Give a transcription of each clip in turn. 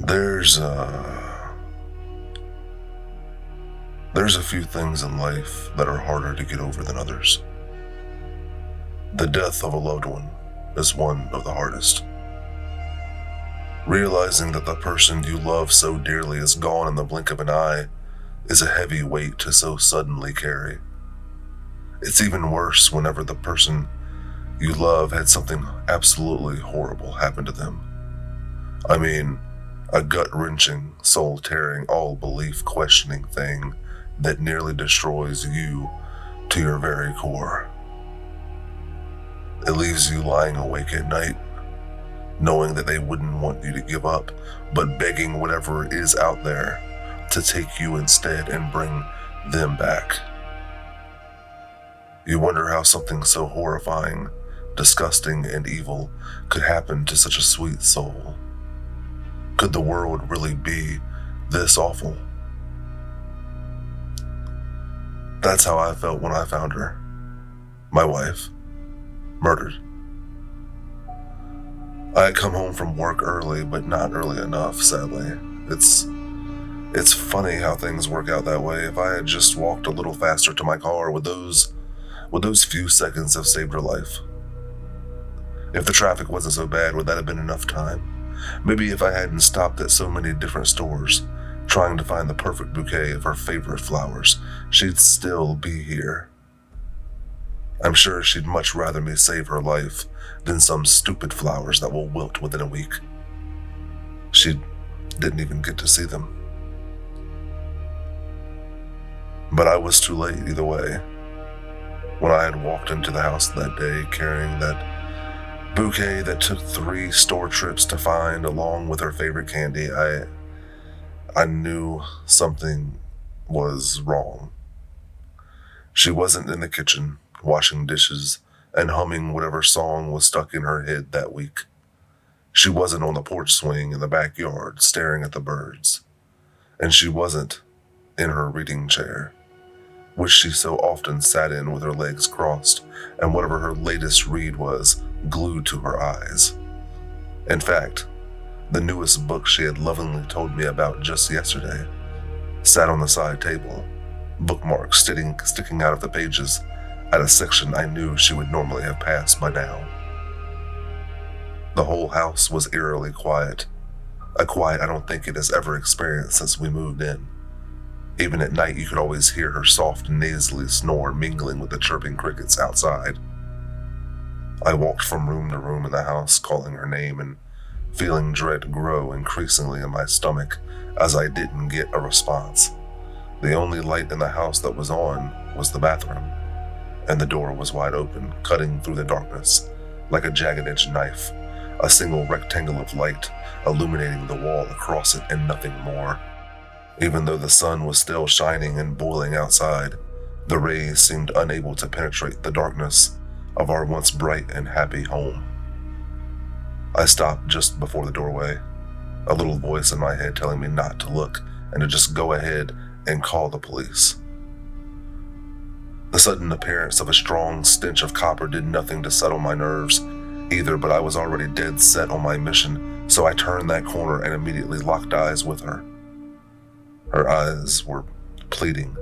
There's a few things in life that are harder to get over than others. The death of a loved one is one of the hardest. Realizing that the person you love so dearly is gone in the blink of an eye is a heavy weight to so suddenly carry. It's even worse whenever the person you love had something absolutely horrible happen to them. I mean, a gut-wrenching, soul-tearing, all-belief-questioning thing that nearly destroys you to your very core. It leaves you lying awake at night, knowing that they wouldn't want you to give up, but begging whatever is out there to take you instead and bring them back. You wonder how something so horrifying, disgusting, and evil could happen to such a sweet soul. Could the world really be this awful? That's how I felt when I found her, my wife, murdered. I had come home from work early, but not early enough, sadly. It's funny how things work out that way. If I had just walked a little faster to my car, would those few seconds have saved her life? If the traffic wasn't so bad, would that have been enough time? Maybe if I hadn't stopped at so many different stores, trying to find the perfect bouquet of her favorite flowers, she'd still be here. I'm sure she'd much rather me save her life than some stupid flowers that will wilt within a week. She didn't even get to see them. But I was too late either way. When I had walked into the house that day carrying that bouquet that took 3 store trips to find, along with her favorite candy, I knew something was wrong. She wasn't in the kitchen, washing dishes and humming whatever song was stuck in her head that week. She wasn't on the porch swing in the backyard, staring at the birds. And she wasn't in her reading chair, which she so often sat in with her legs crossed and whatever her latest read was glued to her eyes. In fact, the newest book she had lovingly told me about just yesterday sat on the side table, bookmarks sticking out of the pages at a section I knew she would normally have passed by now. The whole house was eerily quiet, a quiet I don't think it has ever experienced since we moved in. Even at night, you could always hear her soft, nasally snore mingling with the chirping crickets outside. I walked from room to room in the house, calling her name and feeling dread grow increasingly in my stomach as I didn't get a response. The only light in the house that was on was the bathroom, and the door was wide open, cutting through the darkness like a jagged-edged knife, a single rectangle of light illuminating the wall across it and nothing more. Even though the sun was still shining and boiling outside, the rays seemed unable to penetrate the darkness of our once bright and happy home. I stopped just before the doorway, a little voice in my head telling me not to look and to just go ahead and call the police. The sudden appearance of a strong stench of copper did nothing to settle my nerves either, but I was already dead set on my mission, so I turned that corner and immediately locked eyes with her. Her eyes were pleading.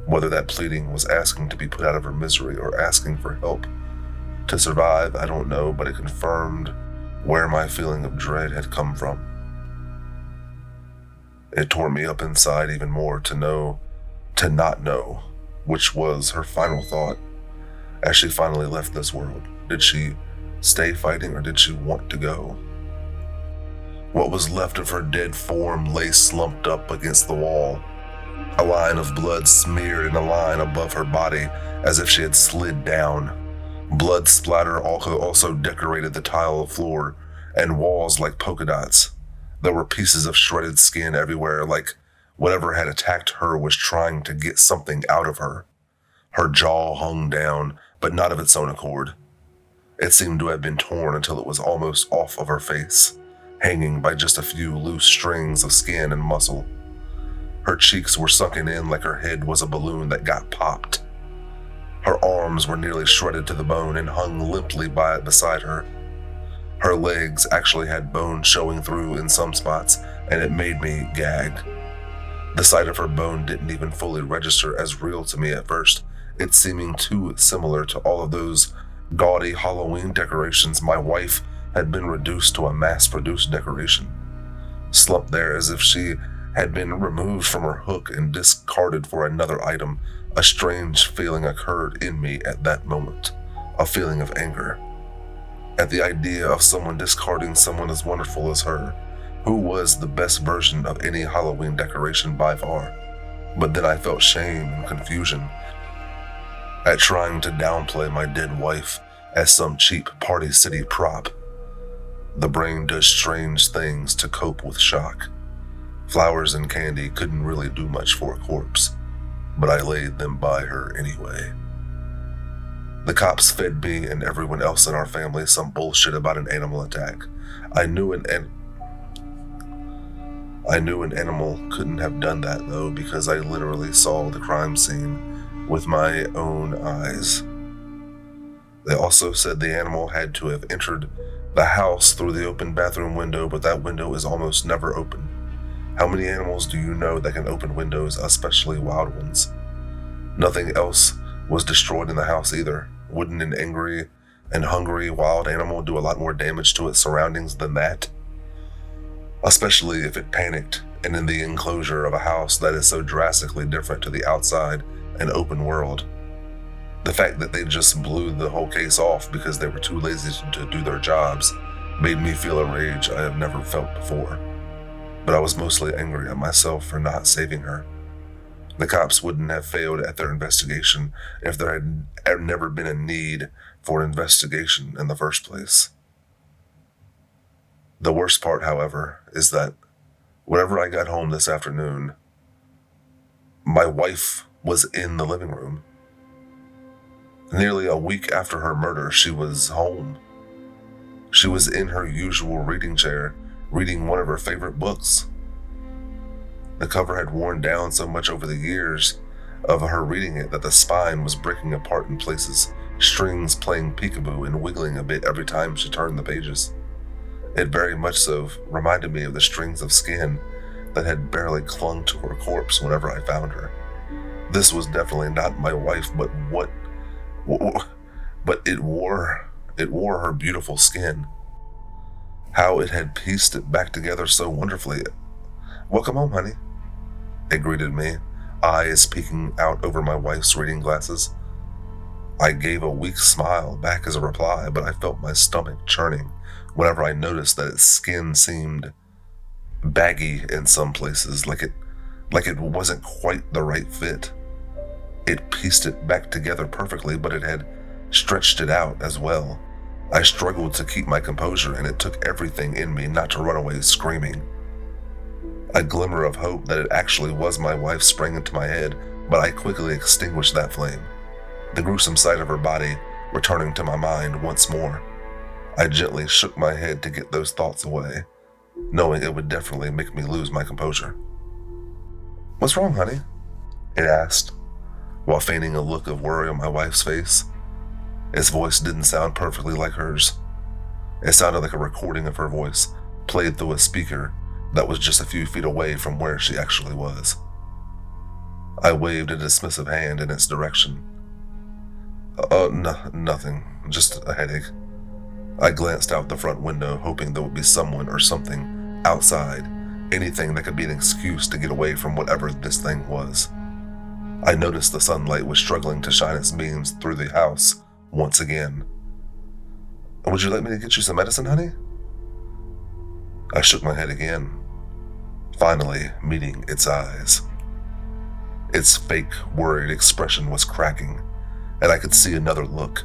Whether that pleading was asking to be put out of her misery or asking for help to survive, I don't know, but it confirmed where my feeling of dread had come from. It tore me up inside even more to not know, which was her final thought as she finally left this world. Did she stay fighting or did she want to go? What was left of her dead form lay slumped up against the wall, a line of blood smeared in a line above her body as if she had slid down. Blood splatter also decorated the tile floor and walls like polka dots. There were pieces of shredded skin everywhere, like whatever had attacked her was trying to get something out of her. Her jaw hung down, but not of its own accord. It seemed to have been torn until it was almost off of her face, hanging by just a few loose strings of skin and muscle. Her cheeks were sunken in like her head was a balloon that got popped. Her arms were nearly shredded to the bone and hung limply beside her. Her legs actually had bone showing through in some spots, and it made me gag. The sight of her bone didn't even fully register as real to me at first, it seeming too similar to all of those gaudy Halloween decorations my wife had been reduced to a mass-produced decoration. Slumped there as if she had been removed from her hook and discarded for another item, a strange feeling occurred in me at that moment, a feeling of anger. At the idea of someone discarding someone as wonderful as her, who was the best version of any Halloween decoration by far. But then I felt shame and confusion at trying to downplay my dead wife as some cheap Party City prop. The brain does strange things to cope with shock. Flowers and candy couldn't really do much for a corpse, but I laid them by her anyway. The cops fed me and everyone else in our family some bullshit about an animal attack. I knew an animal couldn't have done that though, because I literally saw the crime scene with my own eyes. They also said the animal had to have entered the house through the open bathroom window, but that window is almost never open. How many animals do you know that can open windows, especially wild ones? Nothing else was destroyed in the house either. Wouldn't an angry and hungry wild animal do a lot more damage to its surroundings than that? Especially if it panicked and in the enclosure of a house that is so drastically different to the outside and open world. The fact that they just blew the whole case off because they were too lazy to do their jobs made me feel a rage I have never felt before. But I was mostly angry at myself for not saving her. The cops wouldn't have failed at their investigation if there had never been a need for an investigation in the first place. The worst part, however, is that whenever I got home this afternoon, my wife was in the living room. Nearly a week after her murder, she was home. She was in her usual reading chair, reading one of her favorite books. The cover had worn down so much over the years of her reading it that the spine was breaking apart in places, strings playing peekaboo and wiggling a bit every time she turned the pages. It very much so reminded me of the strings of skin that had barely clung to her corpse whenever I found her. This was definitely not my wife, but it wore her beautiful skin. How it had pieced it back together so wonderfully. "Welcome home, honey," it greeted me, eyes peeking out over my wife's reading glasses. I gave a weak smile back as a reply, but I felt my stomach churning whenever I noticed that its skin seemed baggy in some places, like it wasn't quite the right fit. It pieced it back together perfectly, but it had stretched it out as well. I struggled to keep my composure, and it took everything in me not to run away screaming. A glimmer of hope that it actually was my wife sprang into my head, but I quickly extinguished that flame, the gruesome sight of her body returning to my mind once more. I gently shook my head to get those thoughts away, knowing it would definitely make me lose my composure. "What's wrong, honey?" it asked, while feigning a look of worry on my wife's face. Its voice didn't sound perfectly like hers. It sounded like a recording of her voice, played through a speaker that was just a few feet away from where she actually was. I waved a dismissive hand in its direction. Nothing, just a headache." I glanced out the front window, hoping there would be someone or something outside, anything that could be an excuse to get away from whatever this thing was. I noticed the sunlight was struggling to shine its beams through the house once again. "Would you like me to get you some medicine, honey?" I shook my head again, finally meeting its eyes. Its fake, worried expression was cracking, and I could see another look,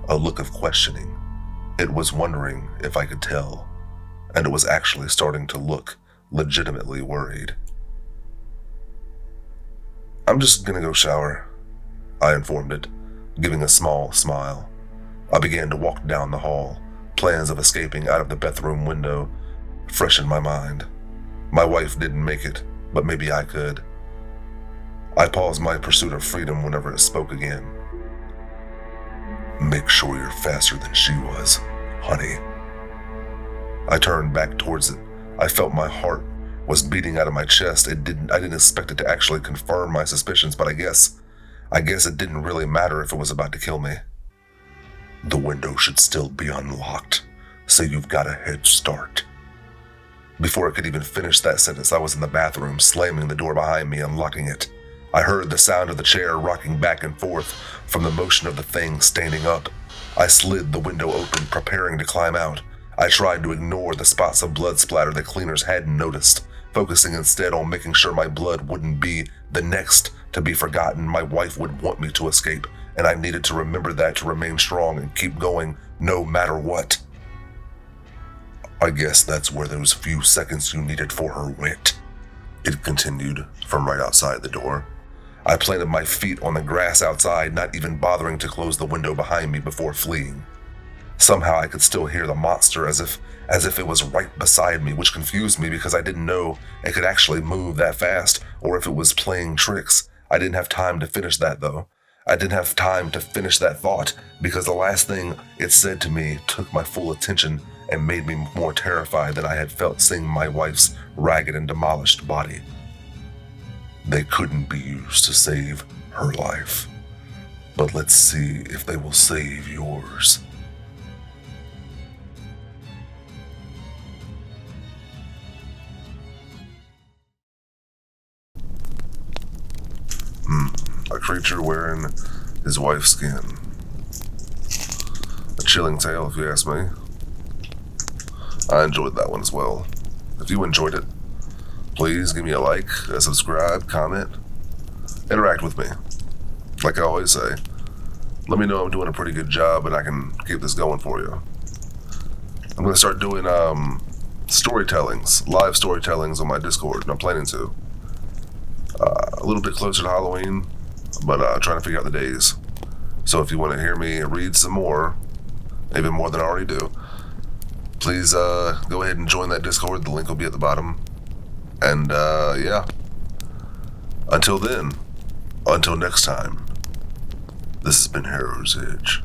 a look of questioning. It was wondering if I could tell, and it was actually starting to look legitimately worried. "I'm just gonna go shower," I informed it, giving a small smile. I began to walk down the hall, plans of escaping out of the bathroom window fresh in my mind. My wife didn't make it, but maybe I could. I paused my pursuit of freedom whenever it spoke again. "Make sure you're faster than she was, honey," I turned back towards it. I felt my heart was beating out of my chest. I didn't expect it to actually confirm my suspicions, but I guess it didn't really matter if it was about to kill me. The window should still be unlocked, so you've got a head start. Before I could even finish that sentence, I was in the bathroom, slamming the door behind me and locking it. I heard the sound of the chair rocking back and forth from the motion of the thing standing up. I slid the window open, preparing to climb out. I tried to ignore the spots of blood splatter the cleaners hadn't noticed, focusing instead on making sure my blood wouldn't be the next to be forgotten. My wife would want me to escape, and I needed to remember that to remain strong and keep going no matter what. I guess that's where those few seconds you needed for her went, it continued from right outside the door. I planted my feet on the grass outside, not even bothering to close the window behind me before fleeing. Somehow I could still hear the monster as if it was right beside me, which confused me because I didn't know it could actually move that fast or if it was playing tricks. I didn't have time to finish that though. I didn't have time to finish that thought because the last thing it said to me took my full attention and made me more terrified than I had felt seeing my wife's ragged and demolished body. They couldn't be used to save her life, but let's see if they will save yours. A creature wearing his wife's skin. A chilling tale, if you ask me. I enjoyed that one as well. If you enjoyed it, please give me a like, a subscribe, comment, interact with me. Like I always say, let me know I'm doing a pretty good job and I can keep this going for you. I'm going to start doing storytellings, live storytellings on my Discord, and I'm planning to. A little bit closer to Halloween, but trying to figure out the days. So if you want to hear me read some more, even more than I already do, please go ahead and join that Discord. The link will be at the bottom. And yeah, until then, until next time, this has been Harrow's Edge.